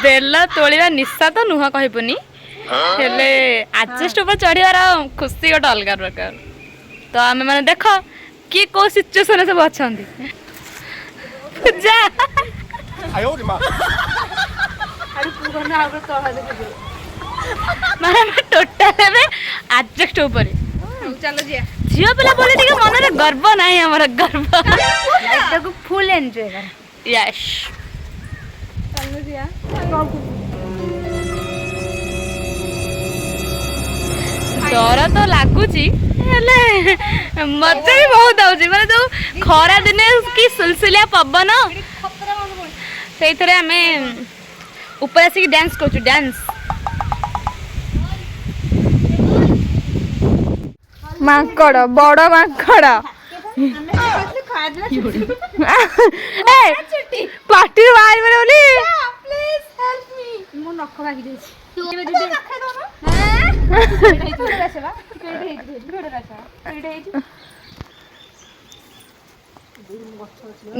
bell तोलिबा निशा तो नुह कहबुनी हेले आडजस्ट ऊपर चढ़ियार खुशी गोटे अलग प्रकार तो आम मैंने देख किए कौ सिचुएसन सब अच्छा जा माने टोटाल आडजस्ट ऊपर चलो जी झील पिला बोले टिके मन में गर्व नहीं हमर गर्व लाइफ को फुल एंजॉय कर यस चलो जी डर तो लगुच मजा भी बहुत आउची माने जो खरा दिने की सुलसुलिया पवन से आम ऊपर आसिक डांस कर डांस मांकड़ बड़ मांकड़ पार्टी बाहर में बोली प्लीज हेल्प मी मो नख भागी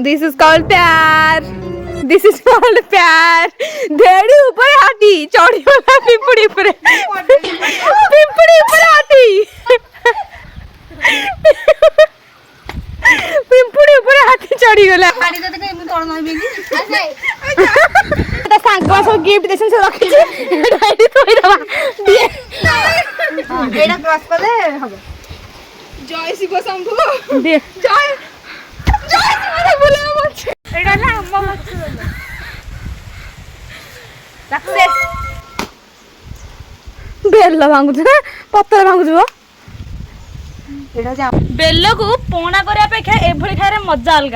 दिस इज कॉल्ड प्यार दिस इज कॉल्ड प्यार धेड़ी ऊपर हाथी चढ़ी वाला पिंपड़ी ऊपर पिंपड़ी ऊपर हाथी पिंपड़ी ऊपर हाथी चढ़ी गला गाड़ी तो देखे मैं तोड़ नहीं बेगी ता सांग सब गिफ्ट देसन से रखी डायरी तोई दबा दिए एडा क्रॉस कर दे हबो जय शिव शंभु दे जय जय शिव बोला मत एडा ना हम मत सक्सेस बेल भांगु पत्थर भांगु बेल को पौना करने अपेक्षा एभली खाए मजा अलग